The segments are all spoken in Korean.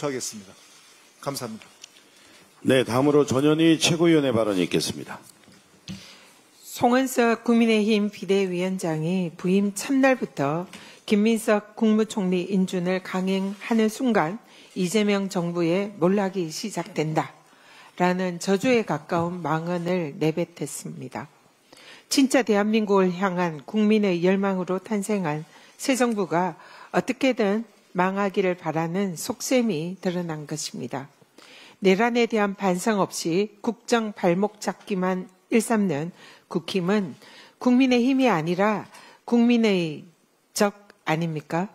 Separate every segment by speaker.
Speaker 1: 자초하겠습니다. 감사합니다.
Speaker 2: 네, 다음으로 전현희 최고위원의 발언이 있겠습니다.
Speaker 3: 송은석 국민의힘 비대위원장이 부임 첫날부터 김민석 국무총리 인준을 강행하는 순간 이재명 정부의 몰락이 시작된다라는 저주에 가까운 망언을 내뱉었습니다. 진짜 대한민국을 향한 국민의 열망으로 탄생한 새 정부가 어떻게든 망하기를 바라는 속셈이 드러난 것입니다. 내란에 대한 반성 없이 국정 발목 잡기만 일삼는 국힘은 국민의 힘이 아니라 국민의 적 아닙니까?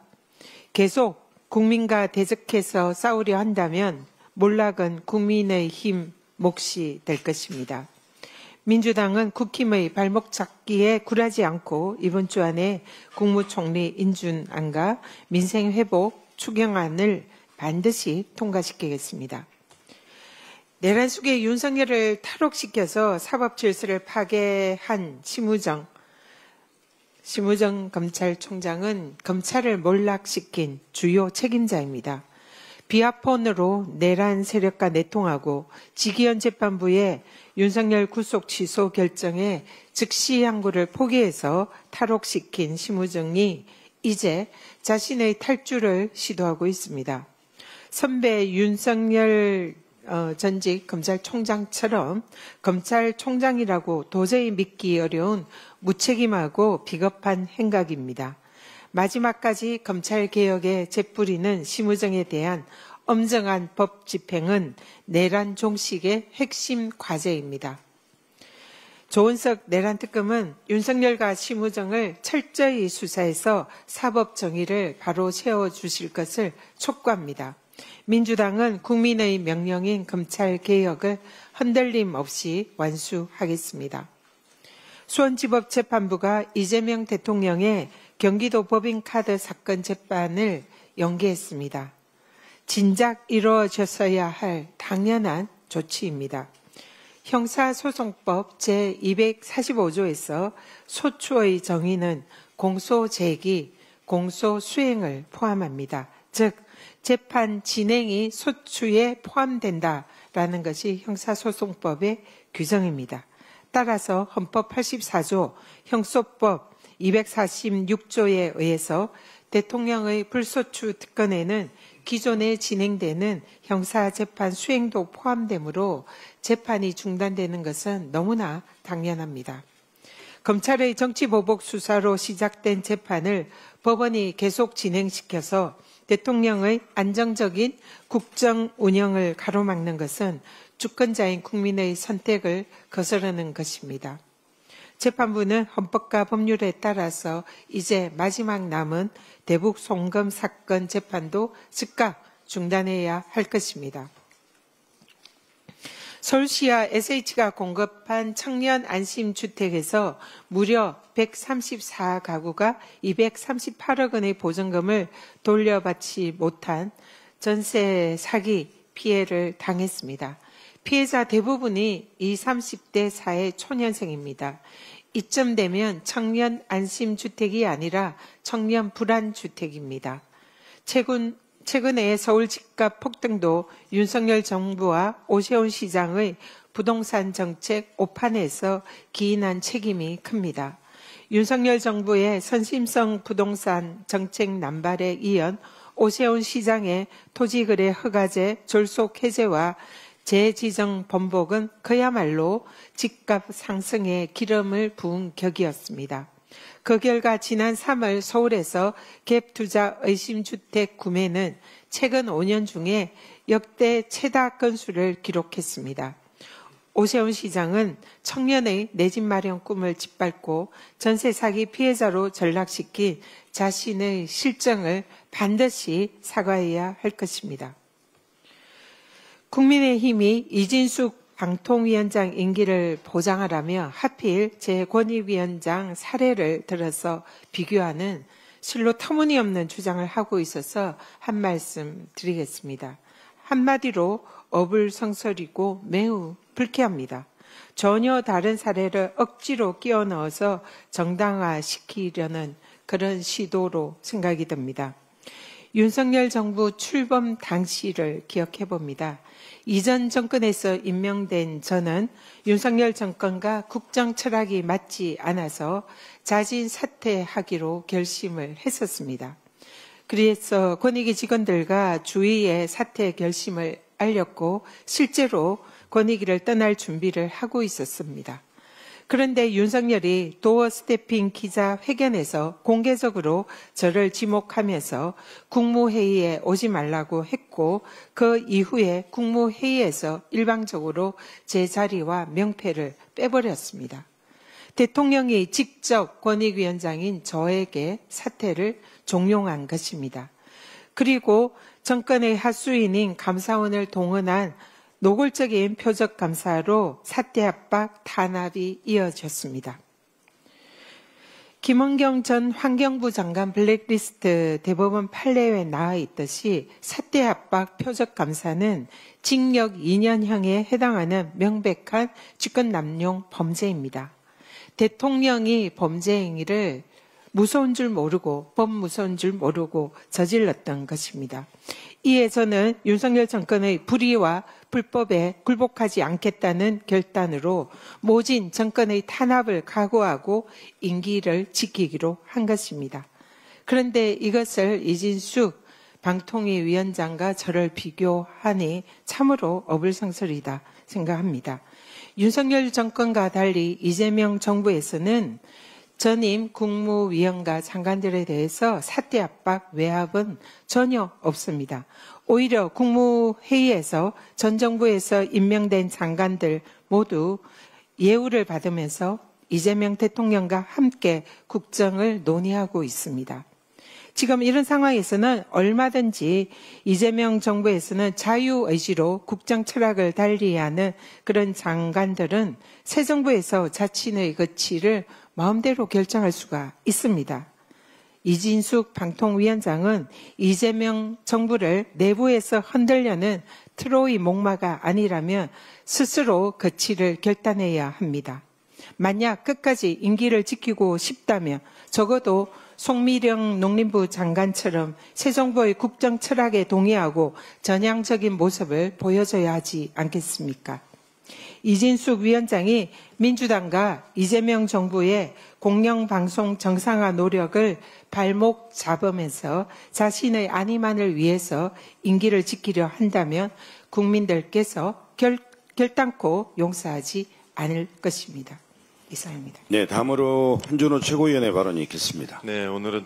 Speaker 3: 계속 국민과 대적해서 싸우려 한다면 몰락은 국민의힘 몫이 될 것입니다. 민주당은 국힘의 발목 잡기에 굴하지 않고 이번 주 안에 국무총리 인준안과 민생회복 추경안을 반드시 통과시키겠습니다. 내란 속에 윤석열을 탈옥시켜서 사법질서를 파괴한 심우정 검찰총장은 검찰을 몰락시킨 주요 책임자입니다. 비아폰으로 내란 세력과 내통하고 지기현 재판부의 윤석열 구속 취소 결정에 즉시 항고를 포기해서 탈옥시킨 심우정이 이제 자신의 탈주를 시도하고 있습니다. 선배 윤석열 전직 검찰총장처럼 검찰총장이라고 도저히 믿기 어려운 무책임하고 비겁한 행각입니다. 마지막까지 검찰개혁에 재뿌리는 심우정에 대한 엄정한 법 집행은 내란 종식의 핵심 과제입니다. 조은석 내란특검은 윤석열과 심우정을 철저히 수사해서 사법정의를 바로 세워주실 것을 촉구합니다. 민주당은 국민의 명령인 검찰개혁을 흔들림 없이 완수하겠습니다. 수원지법재판부가 이재명 대통령의 경기도 법인카드 사건 재판을 연기했습니다. 진작 이루어졌어야 할 당연한 조치입니다. 형사소송법 제245조에서 소추의 정의는 공소제기, 공소수행을 포함합니다. 즉 재판 진행이 소추에 포함된다라는 것이 형사소송법의 규정입니다. 따라서 헌법 84조, 형소법 246조에 의해서 대통령의 불소추 특권에는 기존에 진행되는 형사재판 수행도 포함되므로 재판이 중단되는 것은 너무나 당연합니다. 검찰의 정치보복 수사로 시작된 재판을 법원이 계속 진행시켜서 대통령의 안정적인 국정 운영을 가로막는 것은 주권자인 국민의 선택을 거스르는 것입니다. 재판부는 헌법과 법률에 따라서 이제 마지막 남은 대북 송금 사건 재판도 즉각 중단해야 할 것입니다. 서울시와 SH가 공급한 청년 안심주택에서 무려 134가구가 238억 원의 보증금을 돌려받지 못한 전세 사기 피해를 당했습니다. 피해자 대부분이 20, 30대 사회 초년생입니다. 이쯤 되면 청년 안심주택이 아니라 청년 불안주택입니다. 최근에 서울 집값 폭등도 윤석열 정부와 오세훈 시장의 부동산 정책 오판에서 기인한 책임이 큽니다. 윤석열 정부의 선심성 부동산 정책 남발에 이은 오세훈 시장의 토지거래 허가제 졸속 해제와 재지정 번복은 그야말로 집값 상승에 기름을 부은 격이었습니다. 그 결과 지난 3월 서울에서 갭투자 의심주택 구매는 최근 5년 중에 역대 최다 건수를 기록했습니다. 오세훈 시장은 청년의 내 집 마련 꿈을 짓밟고 전세 사기 피해자로 전락시킨 자신의 실정을 반드시 사과해야 할 것입니다. 국민의힘이 이진숙 방통위원장 임기를 보장하라며 하필 제 권익위원장 사례를 들어서 비교하는 실로 터무니없는 주장을 하고 있어서 한 말씀 드리겠습니다. 한마디로 어불성설이고 매우 불쾌합니다. 전혀 다른 사례를 억지로 끼워 넣어서 정당화시키려는 그런 시도로 생각이 듭니다. 윤석열 정부 출범 당시를 기억해 봅니다. 이전 정권에서 임명된 저는 윤석열 정권과 국정 철학이 맞지 않아서 자진 사퇴하기로 결심을 했었습니다. 그래서 권익위 직원들과 주위에 사퇴 결심을 알렸고 실제로 권익위를 떠날 준비를 하고 있었습니다. 그런데 윤석열이 도어 스태핑 기자회견에서 공개적으로 저를 지목하면서 국무회의에 오지 말라고 했고 그 이후에 국무회의에서 일방적으로 제 자리와 명패를 빼버렸습니다. 대통령이 직접 권익위원장인 저에게 사퇴를 종용한 것입니다. 그리고 정권의 하수인인 감사원을 동원한 노골적인 표적 감사로 사퇴 압박 탄압이 이어졌습니다. 김원경 전 환경부 장관 블랙리스트 대법원 판례에 나와 있듯이 사퇴 압박 표적 감사는 징역 2년형에 해당하는 명백한 직권남용 범죄입니다. 대통령이 범죄 행위를 무서운 줄 모르고 범무서운 줄 모르고 저질렀던 것입니다. 이에 저는 윤석열 정권의 불의와 불법에 굴복하지 않겠다는 결단으로 모진 정권의 탄압을 각오하고 임기를 지키기로 한 것입니다. 그런데 이것을 이진숙 방통위 위원장과 저를 비교하니 참으로 어불성설이다 생각합니다. 윤석열 정권과 달리 이재명 정부에서는 전임 국무위원과 장관들에 대해서 사퇴 압박, 외압은 전혀 없습니다. 오히려 국무회의에서 전 정부에서 임명된 장관들 모두 예우를 받으면서 이재명 대통령과 함께 국정을 논의하고 있습니다. 지금 이런 상황에서는 얼마든지 이재명 정부에서는 자유의지로 국정 철학을 달리하는 그런 장관들은 새 정부에서 자신의 가치를 마음대로 결정할 수가 있습니다. 이진숙 방통위원장은 이재명 정부를 내부에서 흔들려는 트로이 목마가 아니라면 스스로 가치를 결단해야 합니다. 만약 끝까지 임기를 지키고 싶다면 적어도 송미령 농림부 장관처럼 새 정부의 국정 철학에 동의하고 전향적인 모습을 보여줘야 하지 않겠습니까? 이진숙 위원장이 민주당과 이재명 정부의 공영방송 정상화 노력을 발목 잡으면서 자신의 안위만을 위해서 임기를 지키려 한다면 국민들께서 결단코 용서하지 않을 것입니다. 이상입니다.
Speaker 2: 네, 다음으로 한준호 최고위원의 발언이 있겠습니다.
Speaker 4: 네, 오늘은